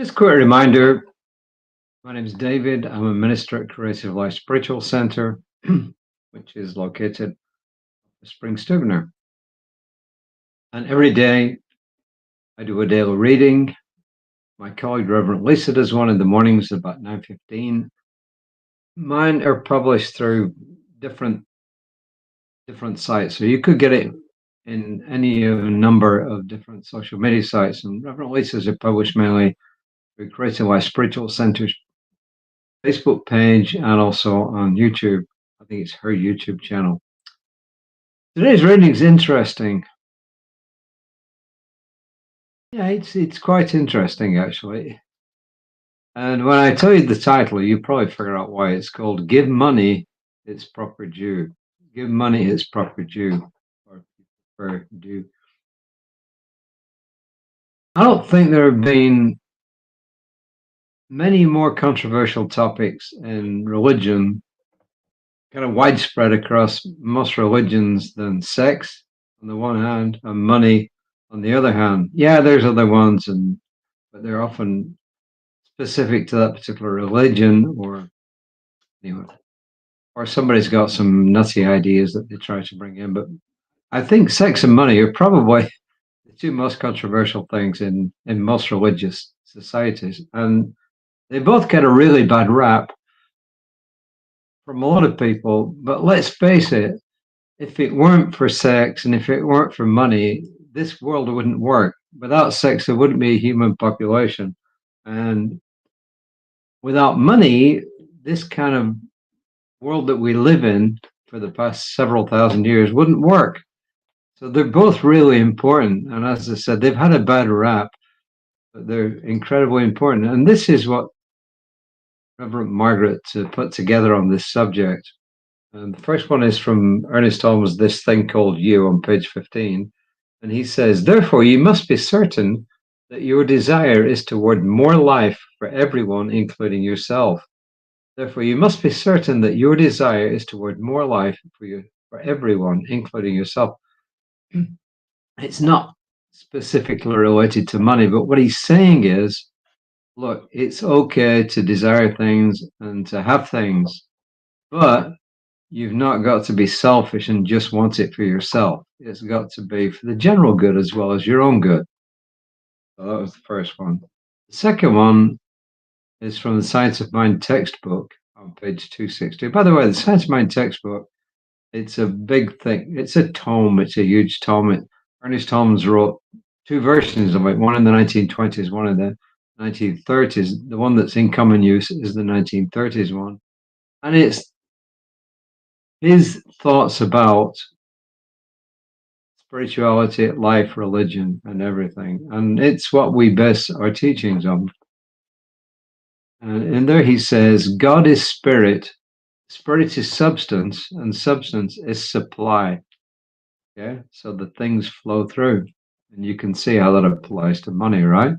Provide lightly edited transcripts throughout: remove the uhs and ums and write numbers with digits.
Just a quick reminder, my name is David. I'm a minister at Creative Life Spiritual Center, which is located in Spring Stevener. And every day I do a daily reading. My colleague, Reverend Lisa, does one in the mornings at about 9:15. Mine are published through different sites. So you could get it in any of a number of different social media sites. And Reverend Lisa's are published mainly through Creative Life Spiritual Center's Facebook page and also on YouTube. I think it's her YouTube channel. Today's reading is interesting. Yeah, it's quite interesting actually. And when I tell you the title, you probably figure out why. It's called "Give Money Its Proper Due." Give money its proper due, or proper due. I don't think there have been many more controversial topics in religion, kind of widespread across most religions, than sex on the one hand and money on the other hand. Yeah, there's other ones, but they're often specific to that particular religion, or anyway, or somebody's got some nutty ideas that they try to bring in. But I think sex and money are probably the two most controversial things in most religious societies, and they both get a really bad rap from a lot of people. But let's face it, if it weren't for sex and if it weren't for money, this world wouldn't work. Without sex, there wouldn't be a human population. And without money, this kind of world that we live in for the past several thousand years wouldn't work. So they're both really important. And as I said, they've had a bad rap, but they're incredibly important. And this is what Reverend Margaret put together on this subject. And the first one is from Ernest Holmes' This Thing Called You on page 15. And he says, "Therefore, you must be certain that your desire is toward more life for everyone, including yourself. Therefore, you must be certain that your desire is toward more life for everyone, including yourself." It's not specifically related to money, but what he's saying is, look, it's okay to desire things and to have things, but you've not got to be selfish and just want it for yourself. It's got to be for the general good as well as your own good. So that was the first one. The second one is from the Science of Mind textbook on page 260. By the way, the Science of Mind textbook, it's a big thing. It's a tome. It's a huge tome. Ernest Holmes wrote two versions of it, one in the 1920s, one in the 1930s. The one that's in common use is the 1930s one. And it's his thoughts about spirituality, life, religion, and everything. And it's what we base our teachings on. And in there he says, God is spirit, spirit is substance, and substance is supply. Okay, so the things flow through. And you can see how that applies to money, right?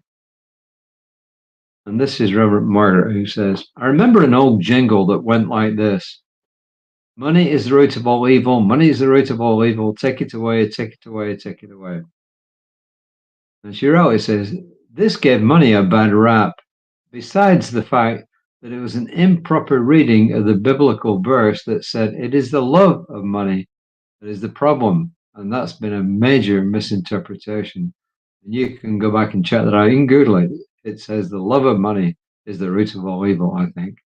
And this is Reverend Margaret, who says, "I remember an old jingle that went like this: money is the root of all evil, money is the root of all evil, take it away, take it away, take it away." And she rightly says, this gave money a bad rap, besides the fact that it was an improper reading of the biblical verse that said it is the love of money that is the problem. And that's been a major misinterpretation. And you can go back and check that out. You can Google it. It says the love of money is the root of all evil, I think.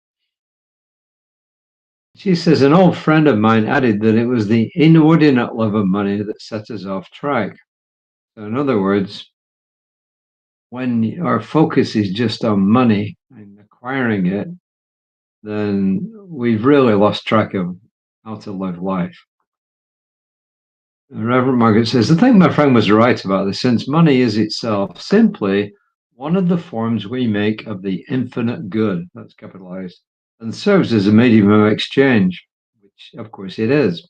She says, an old friend of mine added that it was the inordinate love of money that set us off track. So in other words, when our focus is just on money and acquiring it, then we've really lost track of how to live life. And Reverend Margaret says, I think my friend was right about this, since money is itself simply one of the forms we make of the infinite good, that's capitalized, and serves as a medium of exchange, which of course it is.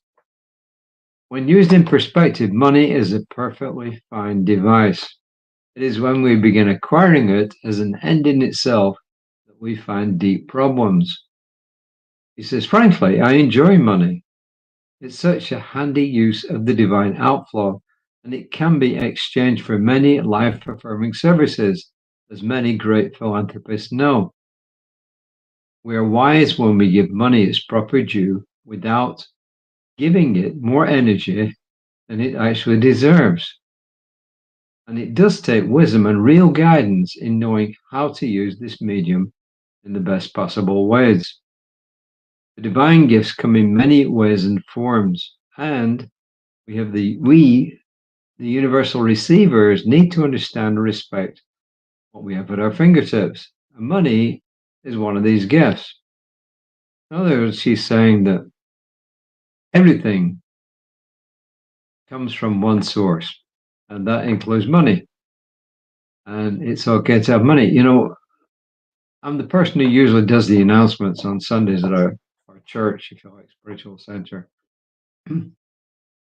When used in perspective, money is a perfectly fine device. It is when we begin acquiring it as an end in itself that we find deep problems. He says, frankly, I enjoy money. It's such a handy use of the divine outflow, and it can be exchanged for many life-affirming services. as many great philanthropists know. We are wise when we give money its proper due without giving it more energy than it actually deserves. And it does take wisdom and real guidance in knowing how to use this medium in the best possible ways. The divine gifts come in many ways and forms, and the universal receivers, need to understand and respect what we have at our fingertips. And money is one of these gifts. In other words, she's saying that everything comes from one source, and that includes money. And it's okay to have money. I'm the person who usually does the announcements on Sundays at our church, if you like, spiritual center.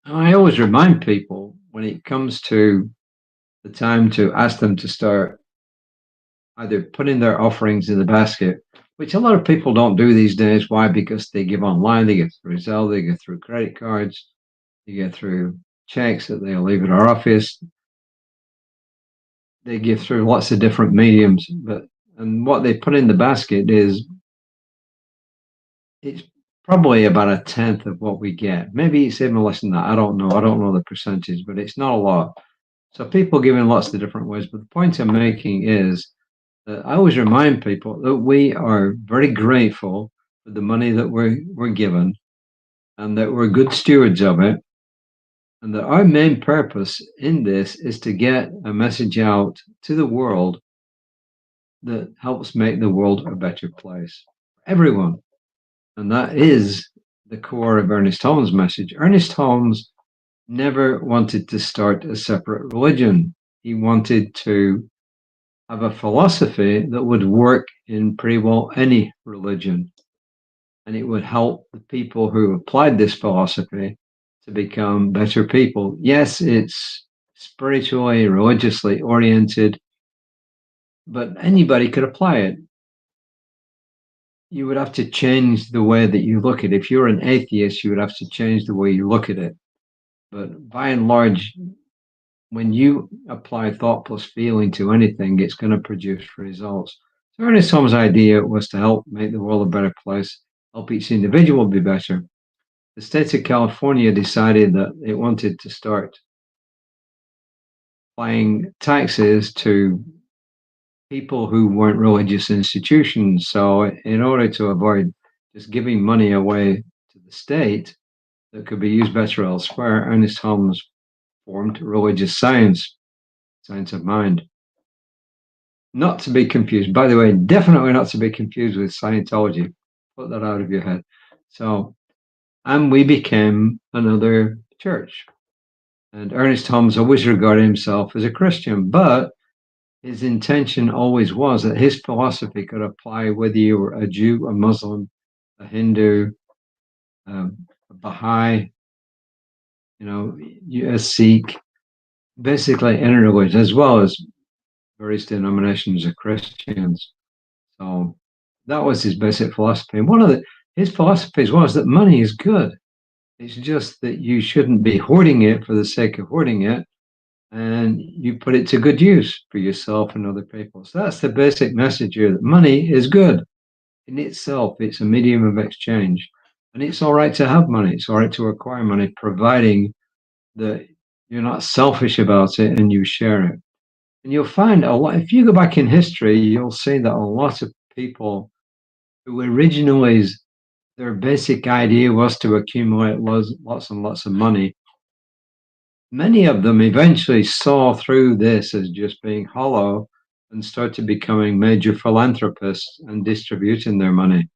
I always remind people when it comes to the time to ask them to start either putting their offerings in the basket, which a lot of people don't do these days. Why? Because they give online, they give through Zelle, they give through credit cards, they get through checks that they'll leave at our office. They give through lots of different mediums, and what they put in the basket it's probably about a tenth of what we get. Maybe it's even less than that. I don't know. I don't know the percentage, but it's not a lot. So people give in lots of different ways. But the point I'm making is that I always remind people that we are very grateful for the money that we're given, and that we're good stewards of it, and that our main purpose in this is to get a message out to the world that helps make the world a better place for everyone. And that is the core of Ernest Holmes' message. Ernest Holmes never wanted to start a separate religion. He wanted to have a philosophy that would work in pretty well any religion. And it would help the people who applied this philosophy to become better people. Yes, it's spiritually, religiously oriented, but anybody could apply it. You would have to change the way that you look at it. If you're an atheist, you would have to change the way you look at it. But by and large, when you apply thought plus feeling to anything, it's going to produce results. So Ernest Holmes' idea was to help make the world a better place, help each individual be better. The state of California decided that it wanted to start applying taxes to people who weren't religious institutions. So in order to avoid just giving money away to the state that could be used better elsewhere, Ernest Holmes formed religious science of mind. Not to be confused, by the way, definitely not to be confused with Scientology. Put that out of your head. So, and we became another church. And Ernest Holmes always regarded himself as a Christian, but his intention always was that his philosophy could apply whether you were a Jew, a Muslim, a Hindu, a Baha'i, a Sikh, basically any religion, as well as various denominations of Christians. So that was his basic philosophy. And one of his philosophies was that money is good. It's just that you shouldn't be hoarding it for the sake of hoarding it, and you put it to good use for yourself and other people. So that's the basic message here, that money is good in itself. It's a medium of exchange, and it's all right to have money. It's all right to acquire money, providing that you're not selfish about it and you share it. And you'll find a lot, if you go back in history, you'll see that a lot of people who originally their basic idea was to accumulate lots and lots of money. Many of them eventually saw through this as just being hollow and started becoming major philanthropists and distributing their money.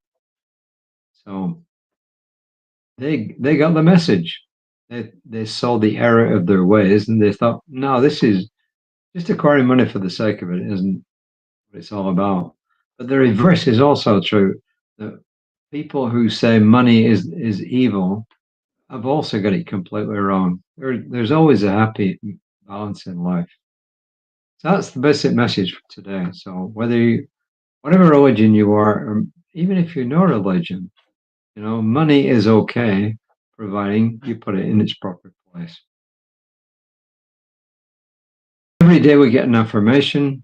So they got the message. They saw the error of their ways, and they thought, no, this is just acquiring money for the sake of it isn't what it's all about. But the reverse is also true. That people who say money is evil have also got it completely wrong. There's always a happy balance in life. So that's the basic message for today. So whatever religion you are, or even if you're no religion, money is okay, providing you put it in its proper place. Every day we get an affirmation.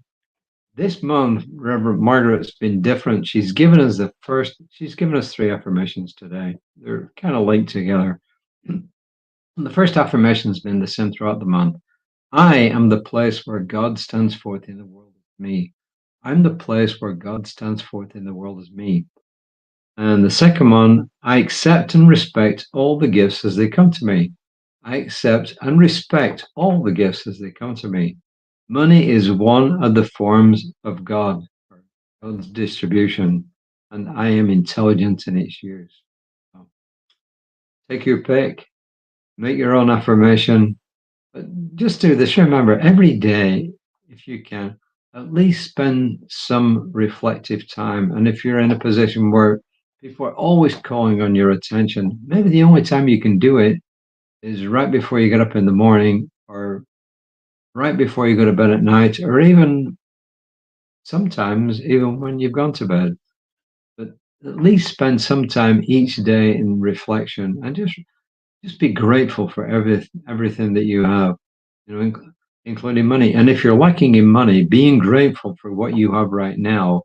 This month, Reverend Margaret's been different. She's given us three affirmations today. They're kind of linked together. The first affirmation has been the same throughout the month. I am the place where God stands forth in the world as me. I'm the place where God stands forth in the world as me. And the second one, I accept and respect all the gifts as they come to me. I accept and respect all the gifts as they come to me. Money is one of the forms of God, or God's distribution, and I am intelligent in its use. So take your pick, make your own affirmation, but just do this. Remember, every day, if you can, at least spend some reflective time. And if you're in a position where people are always calling on your attention, maybe the only time you can do it is right before you get up in the morning, or right before you go to bed at night, or even sometimes even when you've gone to bed. But at least spend some time each day in reflection and just be grateful for everything that you have, you know, including money. And if you're lacking in money, being grateful for what you have right now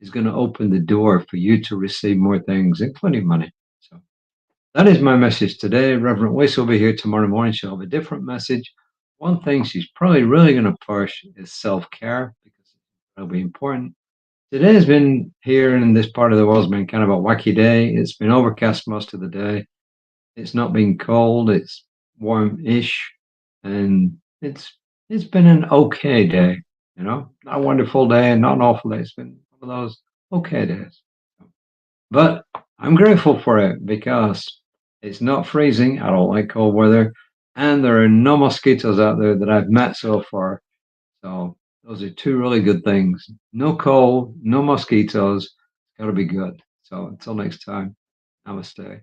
is going to open the door for you to receive more things, including money. So that is my message today. Reverend Weiss will be here tomorrow morning. She'll have a different message. One thing she's probably really going to push is self-care, because it'll be important. Today has been here in this part of the world has been kind of a wacky day. It's been overcast most of the day. It's not been cold. It's warm-ish, and it's been an okay day. Not a wonderful day, not an awful day. It's been one of those okay days. But I'm grateful for it because it's not freezing. I don't like cold weather, and there are no mosquitoes out there that I've met so far. So those are two really good things. No cold, no mosquitoes. It's got to be good. So until next time, namaste.